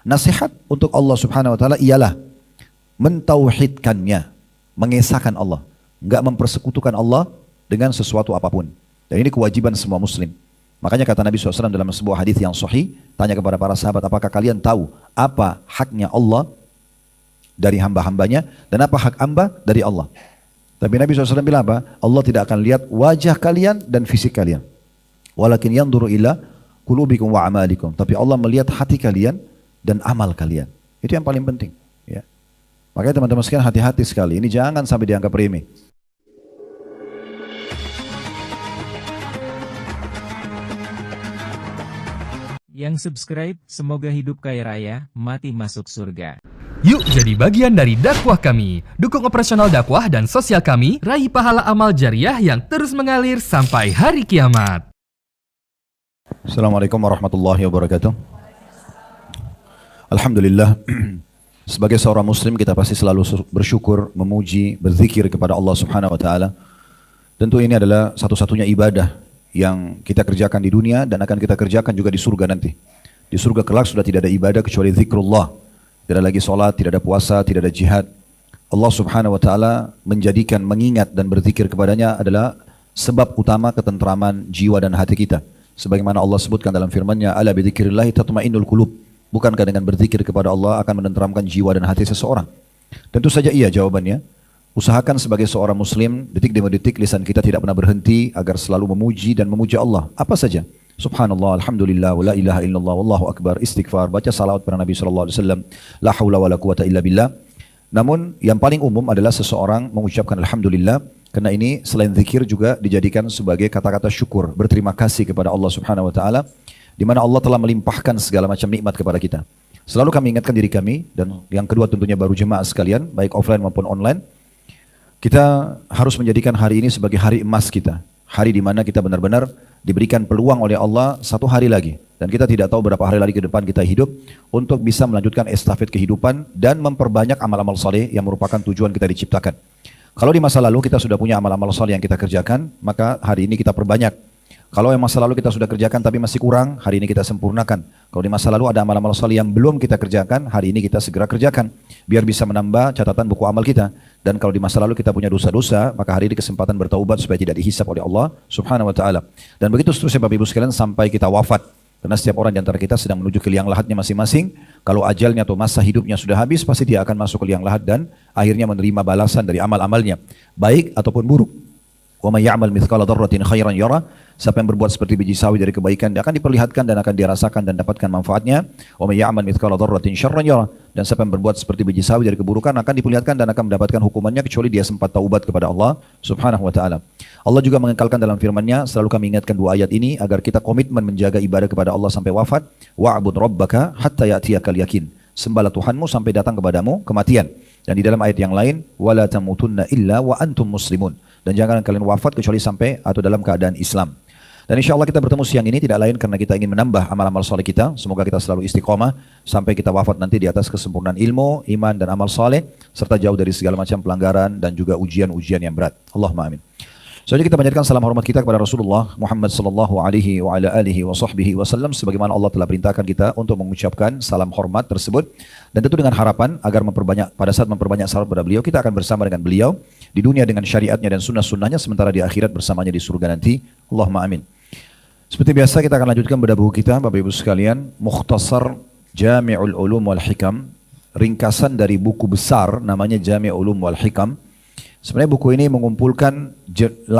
Nasihat untuk Allah Subhanahu wa taala ialah mentauhidkannya, mengesahkan Allah, enggak mempersekutukan Allah dengan sesuatu apapun. Dan ini kewajiban semua muslim. Makanya kata Nabi SAW dalam sebuah hadis yang sahih, tanya kepada para sahabat, apakah kalian tahu apa haknya Allah dari hamba-hambanya dan apa hak hamba dari Allah? Tapi Nabi SAW bilang apa? Allah tidak akan lihat wajah kalian dan fisik kalian. Walakin yanzuru ila qulubikum wa amalikum. Tapi Allah melihat hati kalian dan amal kalian. Itu yang paling penting. Ya. Makanya teman-teman sekalian hati-hati sekali. Ini jangan sampai dianggap remeh. Yang subscribe, semoga hidup kaya raya, mati masuk surga. Yuk jadi bagian dari dakwah kami. Dukung operasional dakwah dan sosial kami, raih pahala amal jariah yang terus mengalir sampai hari kiamat. Assalamualaikum warahmatullahi wabarakatuh. Alhamdulillah. Sebagai seorang muslim kita pasti selalu bersyukur, memuji, berzikir kepada Allah Subhanahu wa taala. Tentu ini adalah satu-satunya ibadah yang kita kerjakan di dunia dan akan kita kerjakan juga di surga nanti. Di surga kelak sudah tidak ada ibadah kecuali zikrullah. Tidak ada lagi sholat, tidak ada puasa, tidak ada jihad. Allah Subhanahu wa taala menjadikan mengingat dan berzikir kepadanya adalah sebab utama ketentraman jiwa dan hati kita. Sebagaimana Allah sebutkan dalam firman-Nya, "Ala bidzikrillah tatmainnul qulub." Bukankah dengan berzikir kepada Allah akan menenteramkan jiwa dan hati seseorang? Tentu saja iya jawabannya. Usahakan sebagai seorang muslim, detik demi detik lisan kita tidak pernah berhenti agar selalu memuji dan memuja Allah. Apa saja. Subhanallah, alhamdulillah, wa la ilaha illallah, wallahu akbar, istighfar, baca salawat pada Nabi sallallahu alaihi wasallam, la haula wa la quwata illa billah. Namun yang paling umum adalah seseorang mengucapkan alhamdulillah, karena ini selain zikir juga dijadikan sebagai kata-kata syukur, berterima kasih kepada Allah Subhanahu wa taala, di mana Allah telah melimpahkan segala macam nikmat kepada kita. Selalu kami ingatkan diri kami, dan yang kedua tentunya baru jemaah sekalian, baik offline maupun online, kita harus menjadikan hari ini sebagai hari emas kita. Hari di mana kita benar-benar diberikan peluang oleh Allah satu hari lagi. Dan kita tidak tahu berapa hari lagi ke depan kita hidup untuk bisa melanjutkan estafet kehidupan dan memperbanyak amal-amal saleh yang merupakan tujuan kita diciptakan. Kalau di masa lalu kita sudah punya amal-amal saleh yang kita kerjakan, maka hari ini kita perbanyak. Kalau yang masa lalu kita sudah kerjakan tapi masih kurang, hari ini kita sempurnakan. Kalau di masa lalu ada amal-amal saleh yang belum kita kerjakan, hari ini kita segera kerjakan. Biar bisa menambah catatan buku amal kita. Dan kalau di masa lalu kita punya dosa-dosa, maka hari ini kesempatan bertaubat supaya tidak dihisap oleh Allah Subhanahu wa taala. Dan begitu seterusnya Bapak Ibu sekalian sampai kita wafat. Karena setiap orang di antara kita sedang menuju ke liang lahatnya masing-masing. Kalau ajalnya atau masa hidupnya sudah habis, pasti dia akan masuk ke liang lahat dan akhirnya menerima balasan dari amal-amalnya, baik ataupun buruk. Wa may ya'mal mithqala dzarratin khairan yara. Siapa yang berbuat seperti biji sawi dari kebaikan, dia akan diperlihatkan dan akan dirasakan dan dapatkan manfaatnya. Wa may ya'mal mithqala dzarratin syarran yara. Dan siapa yang berbuat seperti biji sawi dari keburukan akan diperlihatkan dan akan mendapatkan hukumannya kecuali dia sempat taubat kepada Allah Subhanahu wa taala. Allah juga mengekalkan dalam firman-Nya, selalu kami ingatkan dua ayat ini agar kita komitmen menjaga ibadah kepada Allah sampai wafat. Wa'bud rabbaka hatta ya'tiyakal yakin. Sembahlah Tuhanmu sampai datang kepadamu kematian. Dan di dalam ayat yang lain, wala tamutunna illa wa antum muslimun. Dan jangan kalian wafat kecuali sampai atau dalam keadaan Islam. Dan insya Allah kita bertemu siang ini tidak lain karena kita ingin menambah amal-amal soleh kita. Semoga kita selalu istiqomah sampai kita wafat nanti di atas kesempurnaan ilmu, iman dan amal soleh, serta jauh dari segala macam pelanggaran dan juga ujian-ujian yang berat. Allahumma amin. Selanjutnya kita panjatkan salam hormat kita kepada Rasulullah Muhammad sallallahu alaihi wa ala alihi wa sahbihi wasallam sebagaimana Allah telah perintahkan kita untuk mengucapkan salam hormat tersebut, dan tentu dengan harapan agar pada saat memperbanyak salam kepada beliau, kita akan bersama dengan beliau di dunia dengan syariatnya dan sunnah-sunnahnya, sementara di akhirat bersamanya di surga nanti. Allahumma amin. Seperti biasa kita akan lanjutkan pada buku kita Bapak Ibu sekalian, Mukhtasar Jami'ul Ulum wal Hikam, ringkasan dari buku besar namanya Jami'ul Ulum wal Hikam. Sebenarnya buku ini mengumpulkan,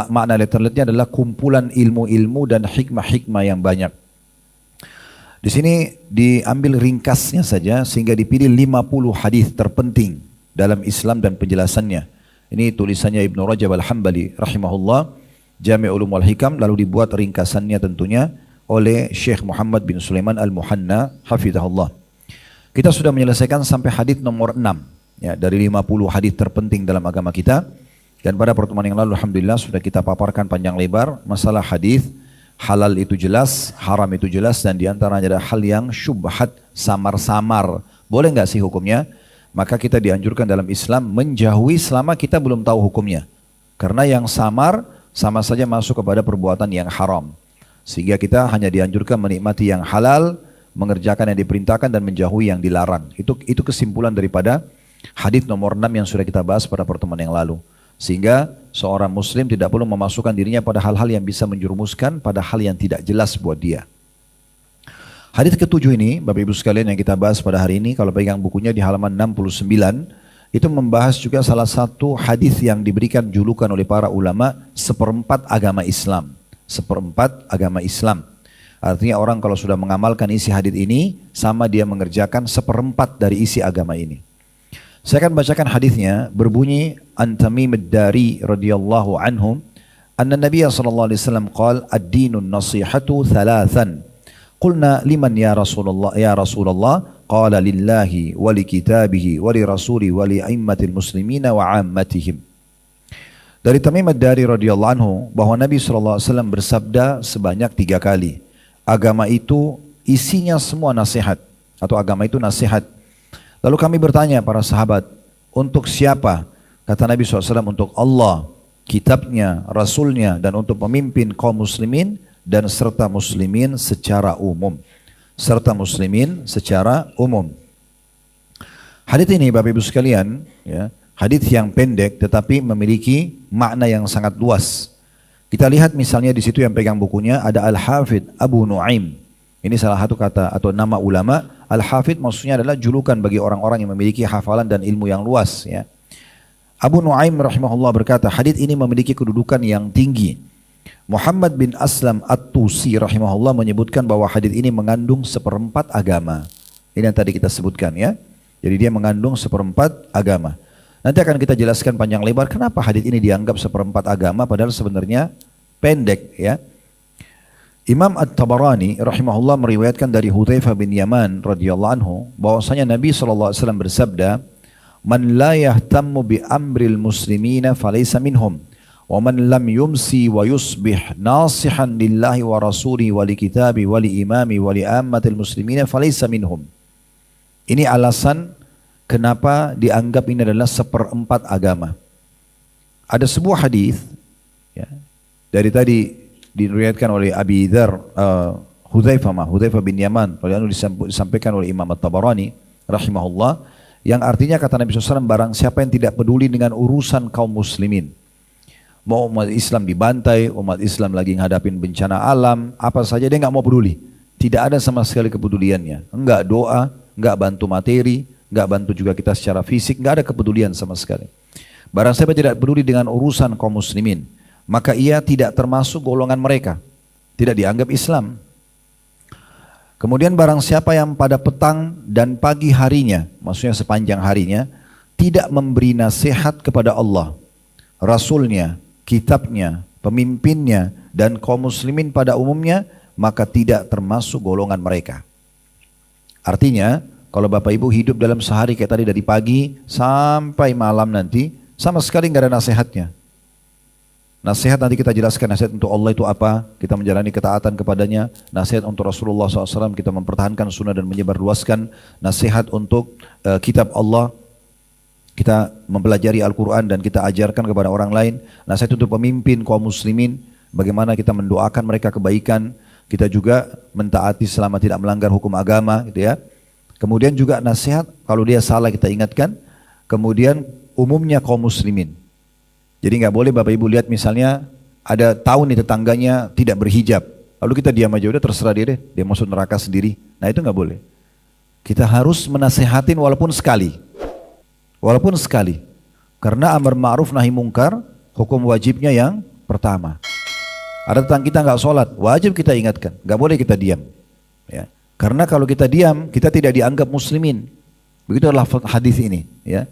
makna letterletnya adalah kumpulan ilmu-ilmu dan hikmah-hikmah yang banyak. Di sini diambil ringkasnya saja sehingga dipilih 50 hadis terpenting dalam Islam dan penjelasannya. Ini tulisannya Ibnu Rajab Al-Hambali rahimahullah, Jami' Ulum wal Hikam, lalu dibuat ringkasannya tentunya oleh Syekh Muhammad bin Sulaiman Al-Muhanna hafizahullah. Kita sudah menyelesaikan sampai hadis nomor 6. Ya, dari 50 hadis terpenting dalam agama kita, dan pada pertemuan yang lalu alhamdulillah sudah kita paparkan panjang lebar masalah hadis halal itu jelas, haram itu jelas, dan diantaranya ada hal yang syubhat, samar-samar. Boleh nggak sih hukumnya? Maka kita dianjurkan dalam Islam menjauhi selama kita belum tahu hukumnya. Karena yang samar sama saja masuk kepada perbuatan yang haram. Sehingga kita hanya dianjurkan menikmati yang halal, mengerjakan yang diperintahkan dan menjauhi yang dilarang. Itu kesimpulan daripada hadis nomor 6 yang sudah kita bahas pada pertemuan yang lalu. Sehingga seorang muslim tidak perlu memasukkan dirinya pada hal-hal yang bisa menjerumuskan pada hal yang tidak jelas buat dia. Hadis ketujuh ini, Bapak Ibu sekalian, yang kita bahas pada hari ini, kalau pegang bukunya di halaman 69, itu membahas juga salah satu hadis yang diberikan julukan oleh para ulama seperempat agama Islam. Seperempat agama Islam. Artinya orang kalau sudah mengamalkan isi hadis ini, sama dia mengerjakan seperempat dari isi agama ini. Saya akan bacakan hadisnya, berbunyi an Tamim ad-Dari radhiyallahu anhu, anna Nabiy sallallahu alaihi wasallam qala ad-dinun nasihatu thalathan. Qulna liman ya Rasulullah? Ya Rasulullah, qala lillahi wa li kitabihi wa li rasuli wa li aimmatil muslimina wa ammatihim. Dari Tamim ad-Dari radhiyallahu anhu bahwa Nabi sallallahu alaihi wasallam bersabda sebanyak 3 kali. Agama itu isinya semua nasihat, atau agama itu nasihat. Lalu kami bertanya para sahabat, untuk siapa? Kata Nabi SAW, untuk Allah, kitabnya, rasulnya, dan untuk pemimpin kaum muslimin dan serta muslimin secara umum. Serta muslimin secara umum. Hadits ini Bapak Ibu sekalian, ya, hadits yang pendek tetapi memiliki makna yang sangat luas. Kita lihat misalnya di situ yang pegang bukunya ada Al-Hafidh Abu Nuaim. Ini salah satu kata atau nama ulama. Al-Hafidh maksudnya adalah julukan bagi orang-orang yang memiliki hafalan dan ilmu yang luas. Ya. Abu Nuaim rahimahullah berkata, hadits ini memiliki kedudukan yang tinggi. Muhammad bin Aslam At-Tusi rahimahullah menyebutkan bahwa hadits ini mengandung seperempat agama. Ini yang tadi kita sebutkan ya. Jadi dia mengandung seperempat agama. Nanti akan kita jelaskan panjang lebar kenapa hadits ini dianggap seperempat agama padahal sebenarnya pendek ya. Imam At-Tabarani rahimahullah meriwayatkan dari Hudzaifah bin Yaman radhiyallahu anhu bahwasanya Nabi SAW bersabda, "Man la yahtammu bi amril muslimina falaysa minhum, wa man lam yumsi wa yusbih nasihan lillahi wa rasulihi wa li kitabi wa li imami wa li ammatil muslimina falaysa minhum." Ini alasan kenapa dianggap ini adalah seperempat agama. Ada sebuah hadis ya, dari tadi diriwayatkan oleh Abi Dzar, Hudzaifah bin Yaman, lalu disampaikan oleh Imam At-Tabarani rahimahullah, yang artinya kata Nabi SAW, barang siapa yang tidak peduli dengan urusan kaum muslimin, mau umat Islam dibantai, umat Islam lagi menghadapin bencana alam, apa saja dia nggak mau peduli, tidak ada sama sekali kepeduliannya, enggak doa, enggak bantu materi, enggak bantu juga kita secara fisik, enggak ada kepedulian sama sekali. Barang siapa tidak peduli dengan urusan kaum muslimin, maka ia tidak termasuk golongan mereka, tidak dianggap Islam. Kemudian barang siapa yang pada petang dan pagi harinya, maksudnya sepanjang harinya, tidak memberi nasihat kepada Allah, Rasulnya, kitabnya, pemimpinnya, dan kaum muslimin pada umumnya, maka tidak termasuk golongan mereka. Artinya, kalau Bapak Ibu hidup dalam sehari kayak tadi dari pagi sampai malam nanti, sama sekali nggak ada nasihatnya. Nasihat nanti kita jelaskan, nasihat untuk Allah itu apa, kita menjalani ketaatan kepadanya. Nasihat untuk Rasulullah SAW, kita mempertahankan sunnah dan menyebarluaskan. Nasihat untuk kitab Allah, kita mempelajari Al-Quran dan kita ajarkan kepada orang lain. Nasihat untuk pemimpin kaum muslimin, bagaimana kita mendoakan mereka kebaikan. Kita juga mentaati selama tidak melanggar hukum agama gitu ya. Kemudian juga nasihat kalau dia salah kita ingatkan. Kemudian umumnya kaum muslimin. Jadi nggak boleh Bapak Ibu lihat misalnya ada tahu nih tetangganya tidak berhijab, lalu kita diam aja, udah terserah dia deh, dia masuk neraka sendiri. Nah itu nggak boleh. Kita harus menasehatin walaupun sekali, karena amar ma'ruf nahi mungkar hukum wajibnya yang pertama. Ada tetangga kita nggak sholat, wajib kita ingatkan, nggak boleh kita diam. Ya. Karena kalau kita diam, kita tidak dianggap muslimin. Begitu adalah hadis ini. Ya.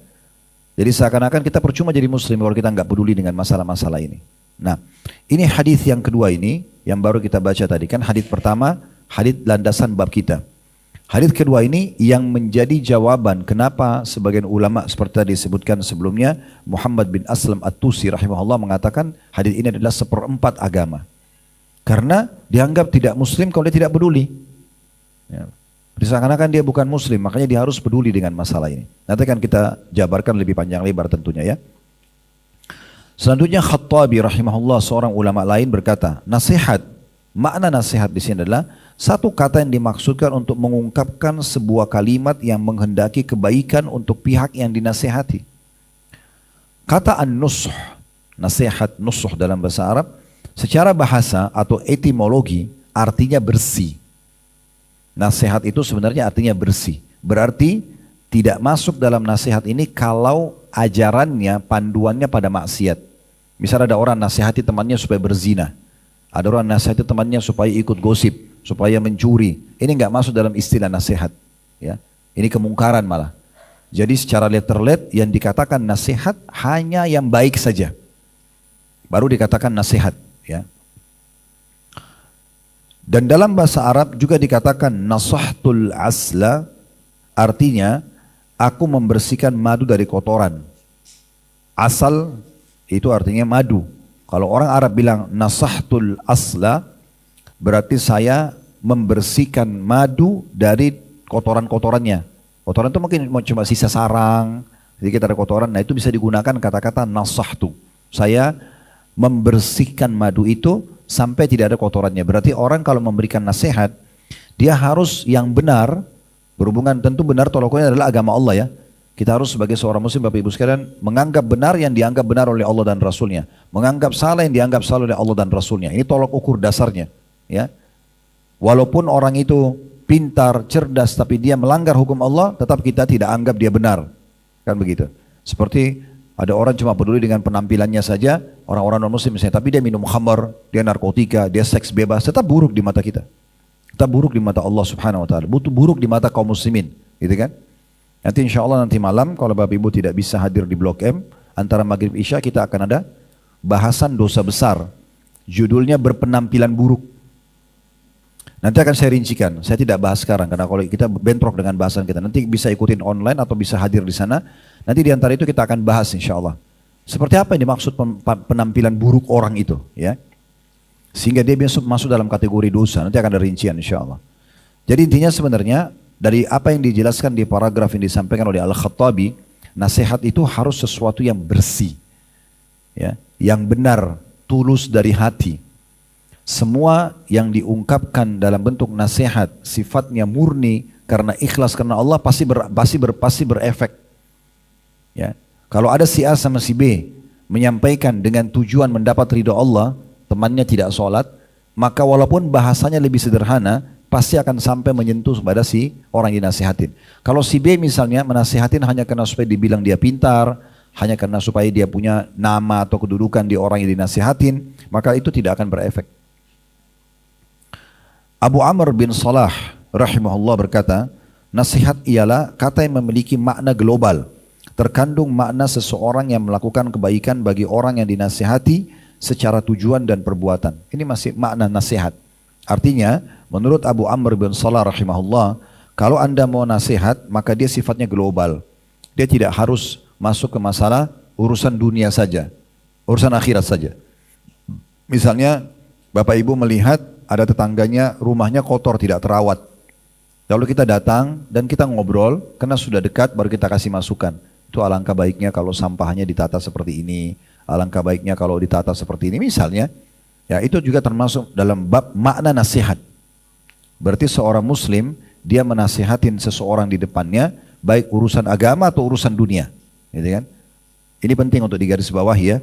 Jadi seakan-akan kita percuma jadi muslim kalau kita nggak peduli dengan masalah-masalah ini. Nah, ini hadis yang kedua ini yang baru kita baca tadi kan. Hadis pertama, hadis landasan bab kita. Hadis kedua ini yang menjadi jawaban kenapa sebagian ulama seperti tadi disebutkan sebelumnya, Muhammad bin Aslam At-Tusi rahimahullah mengatakan hadis ini adalah seperempat agama. Karena dianggap tidak muslim kalau dia tidak peduli. Ya. Seakan-akan dia bukan muslim, makanya dia harus peduli dengan masalah ini. Nanti akan kita jabarkan lebih panjang lebar tentunya ya. Selanjutnya Khattabi rahimahullah, seorang ulama lain berkata, nasihat, makna nasihat di sini adalah Satu kata yang dimaksudkan untuk mengungkapkan sebuah kalimat yang menghendaki kebaikan untuk pihak yang dinasihati. Kata an-nusuh, nasihat nusuh dalam bahasa Arab, secara bahasa atau etimologi artinya bersih. Nasihat itu sebenarnya artinya bersih. Berarti tidak masuk dalam nasihat ini kalau ajarannya, panduannya pada maksiat. Misal ada orang nasihati temannya supaya berzina. Ada orang nasihati temannya supaya ikut gosip, supaya mencuri. Ini nggak masuk dalam istilah nasihat. Ya, ini kemungkaran malah. Jadi secara letterlet yang dikatakan nasihat hanya yang baik saja. Baru dikatakan nasihat. Ya. Dan dalam bahasa Arab juga dikatakan nasahtul asla, artinya aku membersihkan madu dari kotoran. Asal itu artinya madu. Kalau orang Arab bilang nasahtul asla, berarti saya membersihkan madu dari kotoran-kotorannya. Kotoran itu mungkin cuma sisa sarang, sedikit ada kotoran. Nah itu bisa digunakan kata-kata nasahtu. Saya membersihkan madu itu sampai tidak ada kotorannya. Berarti orang kalau memberikan nasihat, dia harus yang benar, berhubungan tentu benar tolak ukurnya adalah agama Allah ya. Kita harus sebagai seorang muslim Bapak Ibu sekalian menganggap benar yang dianggap benar oleh Allah dan Rasulnya. Menganggap salah yang dianggap salah oleh Allah dan Rasulnya. Ini tolak ukur dasarnya. Ya. Walaupun orang itu pintar, cerdas, tapi dia melanggar hukum Allah, tetap kita tidak anggap dia benar. Kan begitu. Seperti ada orang cuma peduli dengan penampilannya saja, orang-orang non-muslim misalnya, tapi dia minum khamar, dia narkotika, dia seks bebas, tetap buruk di mata kita. Tetap buruk di mata Allah Subhanahu wa taala, buruk di mata kaum muslimin, gitu kan? Nanti insya Allah nanti malam kalau Bapak Ibu tidak bisa hadir di Blok M, antara Maghrib Isya kita akan ada bahasan dosa besar. Judulnya berpenampilan buruk. Nanti akan saya rincikan, saya tidak bahas sekarang karena kalau kita bentrok dengan bahasan kita. Nanti bisa ikutin online atau bisa hadir di sana. Nanti di antara itu kita akan bahas insya Allah. Seperti apa yang dimaksud penampilan buruk orang itu, ya? Sehingga dia masuk dalam kategori dosa. Nanti akan ada rincian insya Allah. Jadi intinya sebenarnya dari apa yang dijelaskan di paragraf yang disampaikan oleh Al-Khattabi, nasihat itu harus sesuatu yang bersih, ya, yang benar, tulus dari hati. Semua yang diungkapkan dalam bentuk nasihat sifatnya murni karena ikhlas karena Allah pasti berefek. Ya. Kalau ada si A sama si B menyampaikan dengan tujuan mendapat ridho Allah, temannya tidak sholat, maka walaupun bahasanya lebih sederhana, pasti akan sampai menyentuh kepada si orang yang dinasihatin. Kalau si B misalnya menasihatin hanya karena supaya dibilang dia pintar, hanya karena supaya dia punya nama atau kedudukan di orang yang dinasihatin, maka itu tidak akan berefek. Abu Amr bin Salah rahimahullah berkata, nasihat ialah kata yang memiliki makna global, terkandung makna seseorang yang melakukan kebaikan bagi orang yang dinasihati secara tujuan dan perbuatan. Ini masih makna nasihat. Artinya, menurut Abu Amr bin Salah rahimahullah, kalau anda mau nasihat, maka dia sifatnya global. Dia tidak harus masuk ke masalah urusan dunia saja, urusan akhirat saja. Misalnya, Bapak Ibu melihat ada tetangganya rumahnya kotor, tidak terawat. Lalu kita datang dan kita ngobrol, karena sudah dekat baru kita kasih masukan. Itu alangkah baiknya kalau sampahnya ditata seperti ini, alangkah baiknya kalau ditata seperti ini. Misalnya, ya itu juga termasuk dalam bab makna nasihat. Berarti seorang muslim, dia menasihatin seseorang di depannya, baik urusan agama atau urusan dunia. Gitu kan? Ini penting untuk digarisbawahi ya.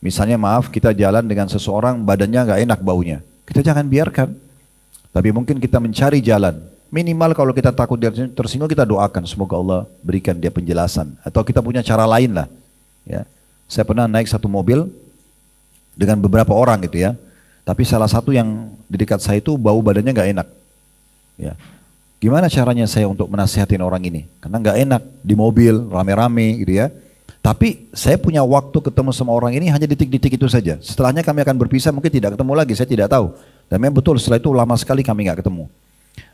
Misalnya maaf, kita jalan dengan seseorang badannya nggak enak baunya. Kita jangan biarkan. Tapi mungkin kita mencari jalan. Minimal kalau kita takut dia tersinggung, kita doakan semoga Allah berikan dia penjelasan. Atau kita punya cara lain lah. Ya. Saya pernah naik satu mobil dengan beberapa orang gitu ya. Tapi salah satu yang di dekat saya itu bau badannya nggak enak. Ya. Gimana caranya saya untuk menasihatin orang ini? Karena nggak enak di mobil rame-rame gitu ya. Tapi saya punya waktu ketemu sama orang ini hanya detik-detik itu saja. Setelahnya kami akan berpisah, mungkin tidak ketemu lagi, saya tidak tahu. Dan memang betul setelah itu lama sekali kami nggak ketemu.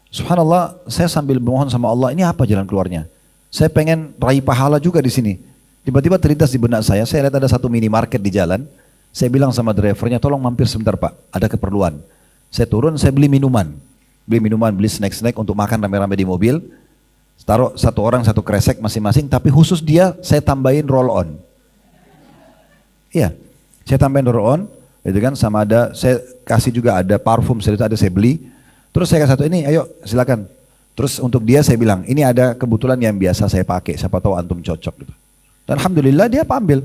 Subhanallah, saya sambil memohon sama Allah, ini apa jalan keluarnya? Saya pengen raih pahala juga di sini. Tiba-tiba terlintas di benak saya lihat ada satu minimarket di jalan. Saya bilang sama drivernya, tolong mampir sebentar Pak, ada keperluan. Saya turun, saya beli minuman, beli snack-snack untuk makan rame-rame di mobil. Taruh satu orang satu kresek masing-masing, tapi khusus dia saya tambahin roll on. Iya, saya tambahin roll on, itu kan sama ada saya kasih juga ada parfum saya beli. Terus saya kasih satu ini, ayo silakan. Terus untuk dia saya bilang, ini ada kebetulan yang biasa saya pakai, siapa tahu antum cocok gitu. Dan alhamdulillah dia ambil.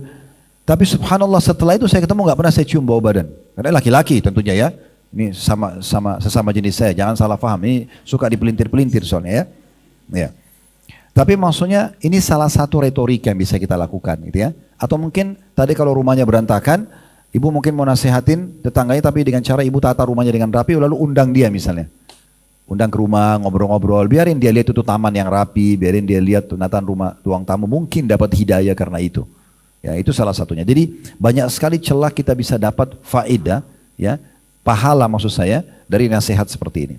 Tapi subhanallah setelah itu saya ketemu nggak pernah saya cium bau badan. Karena laki-laki tentunya ya. Ini sesama jenis saya, jangan salah paham. Ini suka dipelintir-pelintir soalnya ya. Ya. Tapi maksudnya ini salah satu retorika yang bisa kita lakukan gitu ya. Atau mungkin tadi kalau rumahnya berantakan, ibu mungkin mau nasihatin tetangganya tapi dengan cara ibu tata rumahnya dengan rapi lalu undang dia misalnya. Undang ke rumah, ngobrol-ngobrol, biarin dia lihat itu taman yang rapi, biarin dia lihat penataan rumah, ruang tamu, mungkin dapat hidayah karena itu. Ya, itu salah satunya. Jadi banyak sekali celah kita bisa dapat faedah, ya, pahala maksud saya dari nasihat seperti ini.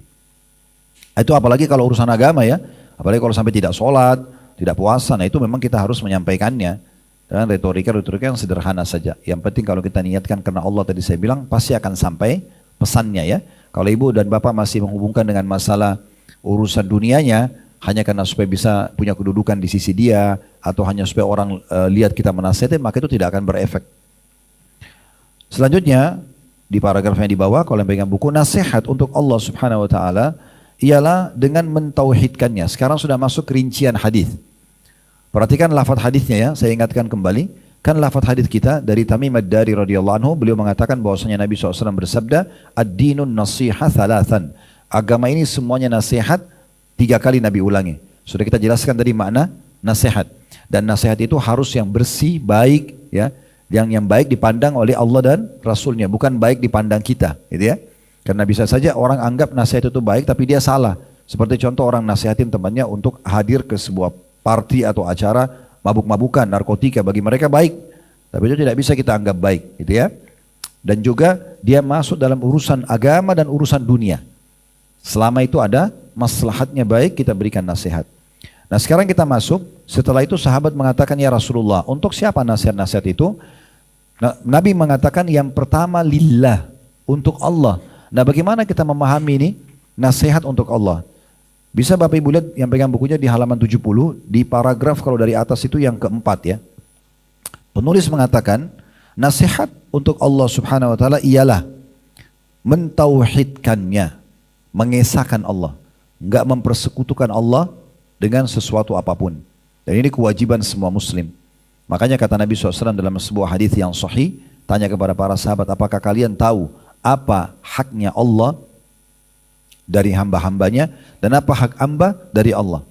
Itu apalagi kalau urusan agama ya, apalagi kalau sampai tidak sholat, tidak puasa, nah itu memang kita harus menyampaikannya. Dan retorika yang sederhana saja. Yang penting kalau kita niatkan karena Allah tadi saya bilang pasti akan sampai pesannya ya. Kalau ibu dan bapak masih menghubungkan dengan masalah urusan dunianya hanya karena supaya bisa punya kedudukan di sisi dia atau hanya supaya orang lihat kita menasihati, maka itu tidak akan berefek. Selanjutnya di paragrafnya di bawah kalau yang pegang buku, nasihat untuk Allah Subhanahu wa taala ialah dengan mentauhidkannya. Sekarang sudah masuk rincian hadis. Perhatikan lafaz hadisnya ya, saya ingatkan kembali. Kan lafaz hadis kita dari Tamim ad-Dari radhiyallahu anhu, beliau mengatakan bahwasanya Nabi SAW bersabda, ad-dinun nasiha thalathan. Agama ini semuanya nasihat, 3 kali Nabi ulangi. Sudah kita jelaskan tadi makna nasihat. Dan nasihat itu harus yang bersih, baik, ya, yang baik dipandang oleh Allah dan Rasulnya, bukan baik dipandang kita, gitu ya. Karena bisa saja orang anggap nasihat itu baik, tapi dia salah. Seperti contoh orang nasihatin temannya untuk hadir ke sebuah party atau acara mabuk-mabukan, narkotika, bagi mereka baik, tapi itu tidak bisa kita anggap baik, gitu ya. Dan juga dia masuk dalam urusan agama dan urusan dunia. Selama itu ada maslahatnya baik, kita berikan nasihat. Nah sekarang kita masuk, setelah itu sahabat mengatakan, ya Rasulullah, untuk siapa nasihat-nasihat itu? Nah, Nabi mengatakan yang pertama lillah, untuk Allah. Nah bagaimana kita memahami ini? Nasihat untuk Allah. Bisa Bapak Ibu lihat yang pegang bukunya di halaman 70, di paragraf kalau dari atas itu yang keempat ya. Penulis mengatakan, nasihat untuk Allah Subhanahu wa taala ialah mentauhidkannya, mengesahkan Allah, enggak mempersekutukan Allah dengan sesuatu apapun. Dan ini kewajiban semua muslim. Makanya kata Nabi SAW dalam sebuah hadis yang sahih, tanya kepada para sahabat, apakah kalian tahu apa haknya Allah dari hamba-hambanya dan apa hak hamba dari Allah?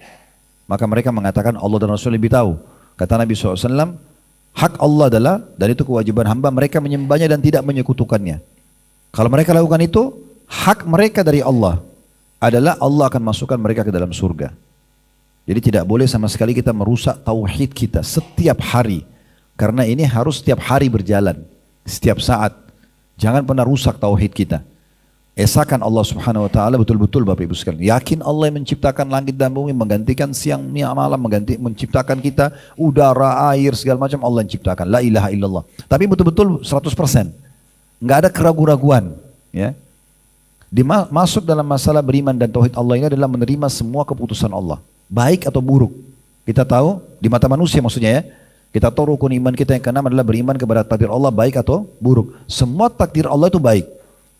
Maka mereka mengatakan Allah dan Rasul lebih tahu. Kata Nabi SAW, hak Allah adalah, dan itu kewajiban hamba, mereka menyembahnya dan tidak menyekutukannya. Kalau mereka lakukan itu, hak mereka dari Allah adalah Allah akan masukkan mereka ke dalam surga. Jadi tidak boleh sama sekali kita merusak tauhid kita setiap hari. Karena ini harus setiap hari berjalan, setiap saat. Jangan pernah rusak tauhid kita. Esakan Allah Subhanahu wa taala betul-betul Bapak Ibu sekalian. Yakin Allah yang menciptakan langit dan bumi, menggantikan siang malam, menciptakan kita, udara, air, segala macam Allah yang ciptakan. La ilaha illallah. Tapi betul-betul 100%. Enggak ada keraguan-raguan, ya. Masuk dalam masalah beriman dan tauhid Allah ini adalah menerima semua keputusan Allah, baik atau buruk. Kita tahu di mata manusia maksudnya ya. Kita tahu rukun iman kita yang keenam adalah beriman kepada takdir Allah baik atau buruk. Semua takdir Allah itu baik.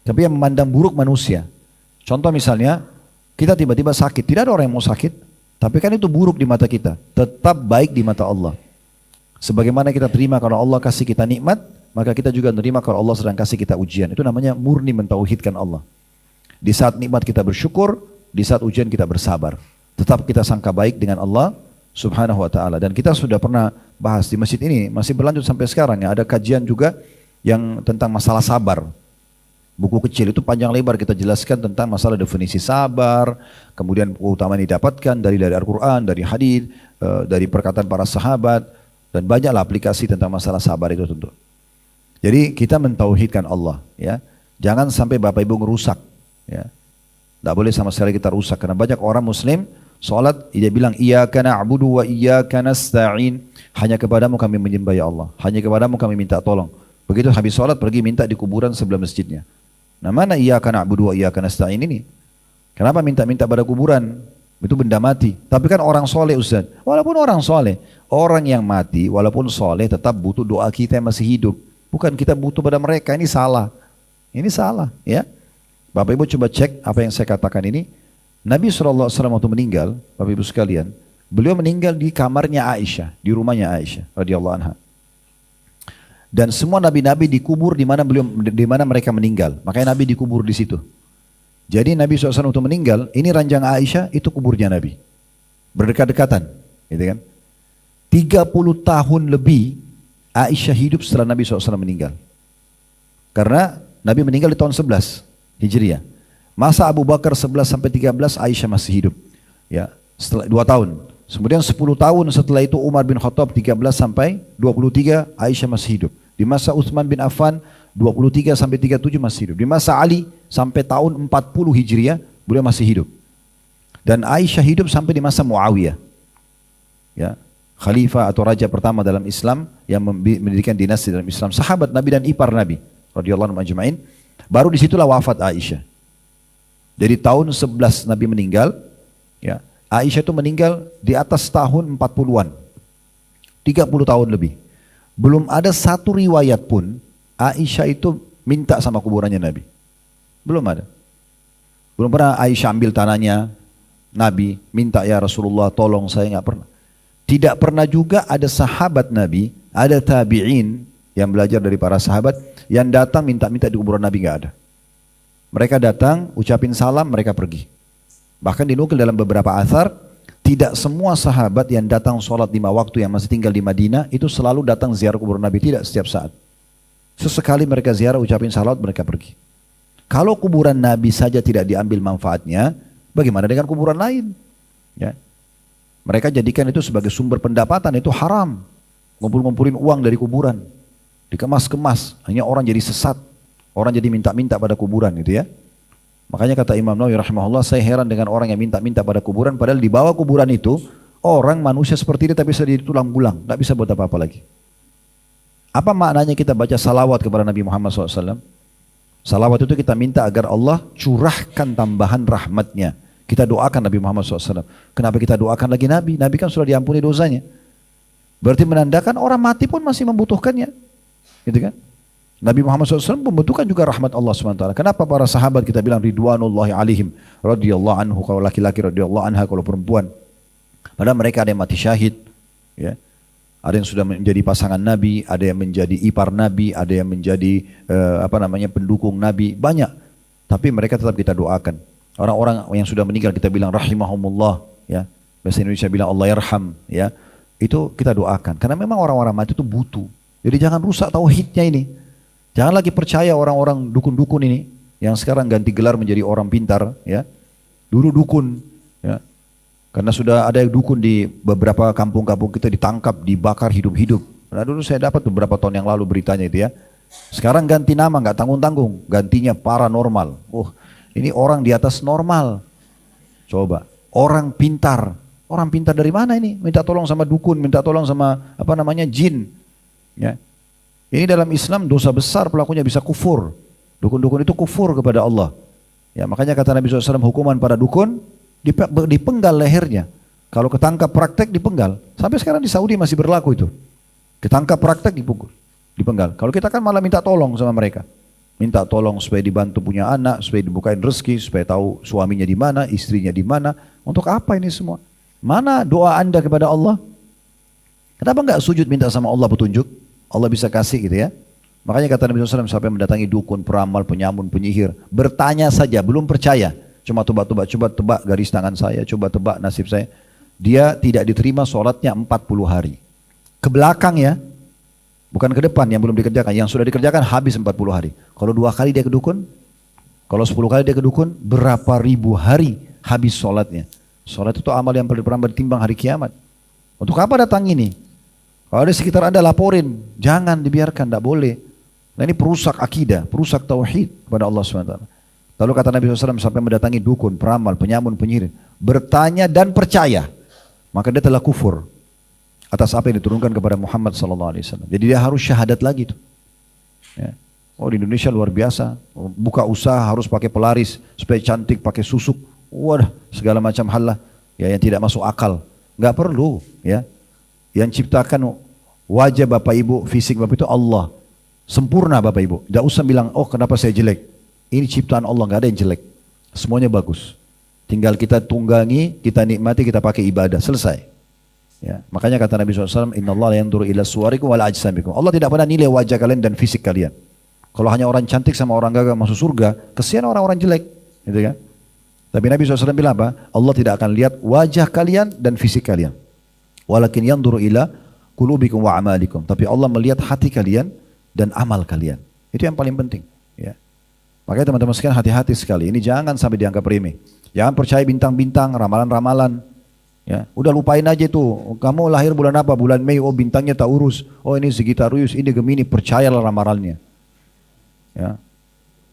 Tapi yang memandang buruk manusia. Contoh misalnya, kita tiba-tiba sakit. Tidak ada orang yang mau sakit. Tapi kan itu buruk di mata kita. Tetap baik di mata Allah. Sebagaimana kita terima kalau Allah kasih kita nikmat, maka kita juga terima kalau Allah sedang kasih kita ujian. Itu namanya murni mentauhidkan Allah. Di saat nikmat kita bersyukur, di saat ujian kita bersabar. Tetap kita sangka baik dengan Allah Subhanahu wa ta'ala. Dan kita sudah pernah bahas di masjid ini, masih berlanjut sampai sekarang ya. Ada kajian juga yang tentang masalah sabar. Buku kecil itu panjang lebar kita jelaskan tentang masalah definisi sabar, kemudian keutamaan didapatkan dari Al-Quran, dari hadis, dari perkataan para sahabat, dan banyaklah aplikasi tentang masalah sabar itu tentu. Jadi kita mentauhidkan Allah, ya. Jangan sampai Bapak Ibu ngerusak, ya. Tidak boleh sama sekali kita rusak karena banyak orang Muslim sholat dia bilang iyyaka na'budu wa iyyaka nasta'in, hanya kepadamu kami menyembah ya Allah, hanya kepadamu kami minta tolong. Begitu habis sholat pergi minta di kuburan sebelah masjidnya. Nah mana iyyaka na'budu wa iyyaka nasta'in ini? Kenapa minta-minta pada kuburan? Itu benda mati. Tapi kan orang soleh Ustaz. Walaupun orang soleh, orang yang mati walaupun soleh tetap butuh doa kita yang masih hidup. Bukan kita butuh pada mereka. Ini salah. Ini salah, ya. Bapak Ibu coba cek apa yang saya katakan ini. Nabi SAW waktu meninggal, Bapak Ibu sekalian, beliau meninggal di kamarnya Aisyah, di rumahnya Aisyah radhiyallahu anha. Dan semua nabi-nabi dikubur di mana mereka meninggal. Makanya Nabi dikubur di situ. Jadi Nabi SAW waktu meninggal, ini ranjang Aisyah, itu kuburnya Nabi. Berdekat-dekatan, gitu kan? 30 tahun lebih Aisyah hidup setelah Nabi SAW meninggal. Karena Nabi meninggal di tahun 11 Hijriah. Masa Abu Bakar 11 sampai 13 Aisyah masih hidup. Ya, setelah 2 tahun. Kemudian 10 tahun setelah itu Umar bin Khattab 13 sampai 23 Aisyah masih hidup. Di masa Utsman bin Affan 23 sampai 37 masih hidup. Di masa Ali sampai tahun 40 Hijriah beliau masih hidup. Dan Aisyah hidup sampai di masa Muawiyah. Ya, khalifah atau raja pertama dalam Islam yang mendirikan dinasti dalam Islam, sahabat Nabi dan ipar Nabi radhiyallahu anhum ajma'in. Baru disitulah wafat Aisyah. Jadi tahun 11 Nabi meninggal, ya, Aisyah itu meninggal di atas tahun 40-an. 30 tahun lebih. Belum ada satu riwayat pun Aisyah itu minta sama kuburannya Nabi. Belum ada. Belum pernah Aisyah ambil tanahnya Nabi, minta ya Rasulullah tolong saya, nggak pernah. Tidak pernah juga ada sahabat Nabi, ada tabi'in yang belajar dari para sahabat yang datang minta-minta di kuburan Nabi, nggak ada. Mereka datang, ucapin salam, mereka pergi. Bahkan dinukil dalam beberapa athar, tidak semua sahabat yang datang sholat 5 waktu yang masih tinggal di Madinah itu selalu datang ziarah kuburan Nabi, tidak setiap saat. Sesekali mereka ziarah, ucapin salat, mereka pergi. Kalau kuburan Nabi saja tidak diambil manfaatnya, bagaimana dengan kuburan lain? Ya. Mereka jadikan itu sebagai sumber pendapatan, itu haram. Ngumpul-ngumpulin uang dari kuburan, dikemas-kemas, hanya orang jadi sesat, orang jadi minta-minta pada kuburan gitu ya. Makanya kata Imam Nawawi rahimahullah, saya heran dengan orang yang minta-minta pada kuburan, padahal di bawah kuburan itu orang manusia seperti dia tapi bisa jadi tulang bulang, tidak bisa buat apa-apa lagi. Apa maknanya kita baca salawat kepada Nabi Muhammad SAW? Salawat itu kita minta agar Allah curahkan tambahan rahmatnya. Kita doakan Nabi Muhammad SAW. Kenapa kita doakan lagi Nabi? Nabi kan sudah diampuni dosanya. Berarti menandakan orang mati pun masih membutuhkannya. Gitu kan? Nabi Muhammad SAW membutuhkan juga rahmat Allah SWT. Kenapa para sahabat kita bilang ridwanullahi alaihim radhiyallahu anhu, kalau laki-laki radhiyallahu anha, kalau perempuan. Padahal mereka ada yang mati syahid, ya. Ada yang sudah menjadi pasangan Nabi, ada yang menjadi ipar Nabi, ada yang menjadi pendukung Nabi, banyak. Tapi mereka tetap kita doakan. Orang-orang yang sudah meninggal kita bilang rahimahumullah, ya. Bahasa Indonesia bilang Allah yarham, ya. Itu kita doakan. Karena memang orang-orang mati itu butuh. Jadi jangan rusak tauhidnya ini. Jangan lagi percaya orang-orang dukun-dukun ini yang sekarang ganti gelar menjadi orang pintar, ya. Dulu dukun, ya. Karena sudah ada dukun di beberapa kampung-kampung kita ditangkap, dibakar hidup-hidup. Nah, dulu saya dapat beberapa tahun yang lalu beritanya itu ya. Sekarang ganti nama nggak tanggung-tanggung, gantinya paranormal. Oh, ini orang di atas normal. Coba, orang pintar dari mana ini? Minta tolong sama dukun, minta tolong sama jin. Ya. Ini dalam Islam dosa besar, pelakunya bisa kufur. Dukun-dukun itu kufur kepada Allah. Ya, makanya kata Nabi SAW, hukuman pada dukun dipenggal lehernya. Kalau ketangkap praktek dipenggal. Sampai sekarang di Saudi masih berlaku itu. Ketangkap praktek dipenggal. Kalau kita kan malah minta tolong sama mereka. Minta tolong supaya dibantu punya anak, supaya dibukain rezeki, supaya tahu suaminya di mana, istrinya di mana. Untuk apa ini semua? Mana doa Anda kepada Allah? Kenapa enggak sujud minta sama Allah petunjuk? Allah bisa kasih gitu ya. Makanya kata Nabi SAW, sampai mendatangi dukun, peramal, penyamun, penyihir, bertanya saja, belum percaya. Cuma tebak-tebak, coba tebak garis tangan saya, coba tebak nasib saya. Dia tidak diterima sholatnya 40 hari. Ke belakang ya, bukan ke depan yang belum dikerjakan. Yang sudah dikerjakan habis 40 hari. Kalau 2 kali dia ke dukun, kalau 10 kali dia ke dukun, berapa ribu hari habis sholatnya. Sholat itu amal yang pernah ditimbang hari kiamat. Untuk apa datang ini? Kalau ada sekitar Anda laporin, jangan dibiarkan, tidak boleh. Nah ini perusak akidah, perusak tauhid kepada Allah SWT. Lalu kata Nabi SAW, sampai mendatangi dukun, peramal, penyamun, penyihir, bertanya dan percaya, maka dia telah kufur atas apa yang diturunkan kepada Muhammad SAW. Jadi dia harus syahadat lagi tuh. Ya. Oh di Indonesia luar biasa, buka usaha harus pakai pelaris supaya cantik, pakai susuk, wadah segala macam hal lah, ya yang tidak masuk akal. Nggak perlu, ya. Yang ciptakan wajah Bapak Ibu, fisik Bapak itu Allah. Sempurna Bapak Ibu. Tidak usah bilang, oh kenapa saya jelek. Ini ciptaan Allah, nggak ada yang jelek. Semuanya bagus. Tinggal kita tunggangi, kita nikmati, kita pakai ibadah. Selesai. Ya, makanya kata Nabi SAW, Inna Allah yang turu ila suwarikum wal ajsamikum. Allah tidak pernah nilai wajah kalian dan fisik kalian. Kalau hanya orang cantik sama orang gagah masuk surga, kesian orang-orang jelek. Gitu kan? Tapi Nabi SAW bilang apa? Allah tidak akan lihat wajah kalian dan fisik kalian. Walakin yanzuru ila qulubikum wa amalikum. Tapi Allah melihat hati kalian dan amal kalian. Itu yang paling penting. Ya. Makanya teman-teman sekalian hati-hati sekali. Ini jangan sampai dianggap remeh. Jangan percaya bintang-bintang, ramalan-ramalan. Ya, udah lupain aja itu. Kamu lahir bulan apa? Bulan Mei. Oh bintangnya Taurus. Oh ini Sagittarius. Ini Gemini. Percayalah ramalannya. Ya.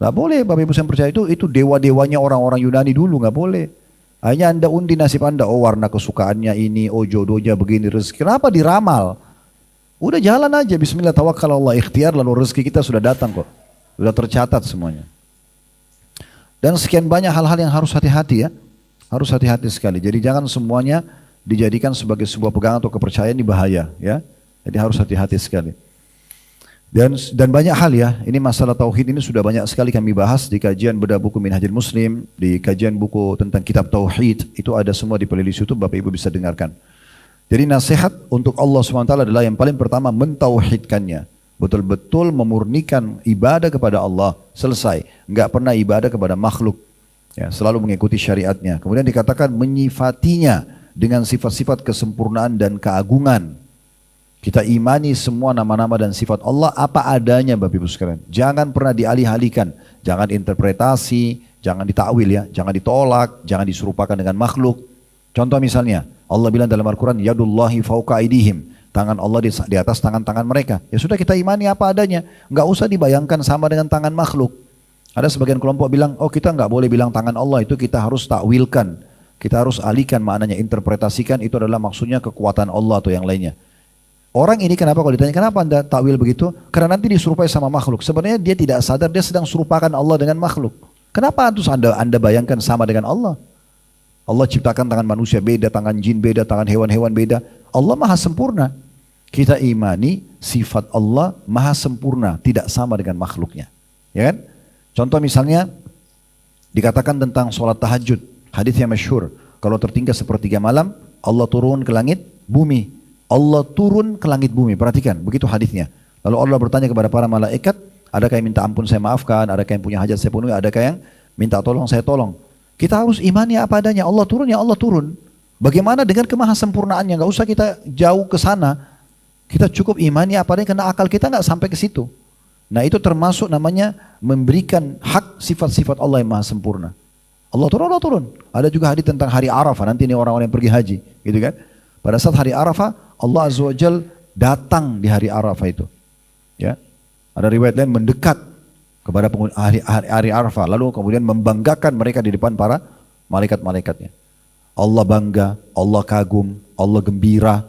Gak boleh Bapak Ibu yang percaya itu dewa-dewanya orang-orang Yunani dulu, gak boleh. Hanya Anda undi nasib Anda, oh warna kesukaannya ini, oh jodohnya begini, rezeki. Kenapa diramal? Udah jalan aja, bismillah tawakkal Allah, ikhtiar, lalu rezeki kita sudah datang kok. Sudah tercatat semuanya. Dan sekian banyak hal-hal yang harus hati-hati ya. Harus hati-hati sekali. Jadi jangan semuanya dijadikan sebagai sebuah pegangan atau kepercayaan, ini bahaya ya. Jadi harus hati-hati sekali. Dan banyak hal ya, ini masalah tauhid ini sudah banyak sekali kami bahas di kajian bedah buku Minhajul Muslim, di kajian buku tentang kitab tauhid, itu ada semua di playlist YouTube, Bapak Ibu bisa dengarkan. Jadi nasihat untuk Allah SWT adalah yang paling pertama mentauhidkannya, betul-betul memurnikan ibadah kepada Allah, selesai, enggak pernah ibadah kepada makhluk, ya, selalu mengikuti syariatnya. Kemudian dikatakan menyifatinya dengan sifat-sifat kesempurnaan dan keagungan. Kita imani semua nama-nama dan sifat Allah apa adanya Bapak Ibu sekalian. Jangan pernah dialih-alihkan. Jangan interpretasi, jangan ditakwil ya. Jangan ditolak, jangan diserupakan dengan makhluk. Contoh misalnya, Allah bilang dalam Al-Quran, Yadullahi fauqa aidihim. Tangan Allah di atas tangan-tangan mereka. Ya sudah kita imani apa adanya. Enggak usah dibayangkan sama dengan tangan makhluk. Ada sebagian kelompok bilang, oh kita enggak boleh bilang tangan Allah itu kita harus takwilkan. Kita harus alihkan maknanya, interpretasikan itu adalah maksudnya kekuatan Allah atau yang lainnya. Orang ini kenapa kalau ditanya kenapa anda takwil begitu? Karena nanti diserupai sama makhluk. Sebenarnya dia tidak sadar dia sedang serupakan Allah dengan makhluk. Kenapa terus anda bayangkan sama dengan Allah? Allah ciptakan tangan manusia beda, tangan jin beda, tangan hewan-hewan beda. Allah maha sempurna. Kita imani sifat Allah maha sempurna, tidak sama dengan makhluknya. Ya kan? Contoh misalnya dikatakan tentang sholat tahajud. Hadis yang masyhur. Kalau tertinggal sepertiga malam, Allah turun ke langit, bumi. Allah turun ke langit bumi, perhatikan, begitu hadisnya. Lalu Allah bertanya kepada para malaikat, adakah yang minta ampun saya maafkan, adakah yang punya hajat saya penuhi, adakah yang minta tolong saya tolong. Kita harus imani apa adanya, Allah turun ya Allah turun. Bagaimana dengan kemahasempurnaannya, gak usah kita jauh ke sana. Kita cukup imani apa adanya karena akal kita gak sampai ke situ. Nah itu termasuk namanya memberikan hak sifat-sifat Allah yang maha sempurna. Allah turun. Ada juga hadis tentang hari Arafah, nanti ini orang-orang yang pergi haji, gitu kan. Pada saat hari Arafah, Allah Azza wa Jal datang di hari Arafah itu. Ya. Ada riwayat lain mendekat kepada hari Arafah. Lalu kemudian membanggakan mereka di depan para malaikat-malaikatnya. Allah bangga, Allah kagum, Allah gembira,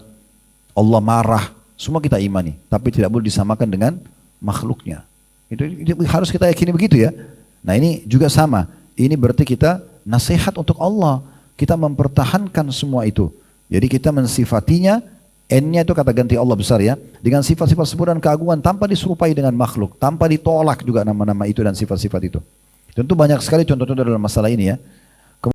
Allah marah. Semua kita imani. Tapi tidak boleh disamakan dengan makhluknya. Itu harus kita yakini begitu ya. Nah ini juga sama. Ini berarti kita nasihat untuk Allah. Kita mempertahankan semua itu. Jadi kita mensifatinya, N-nya itu kata ganti Allah besar ya, dengan sifat-sifat sempurna dan keagungan tanpa diserupai dengan makhluk, tanpa ditolak juga nama-nama itu dan sifat-sifat itu. Tentu banyak sekali contoh-contoh dalam masalah ini ya.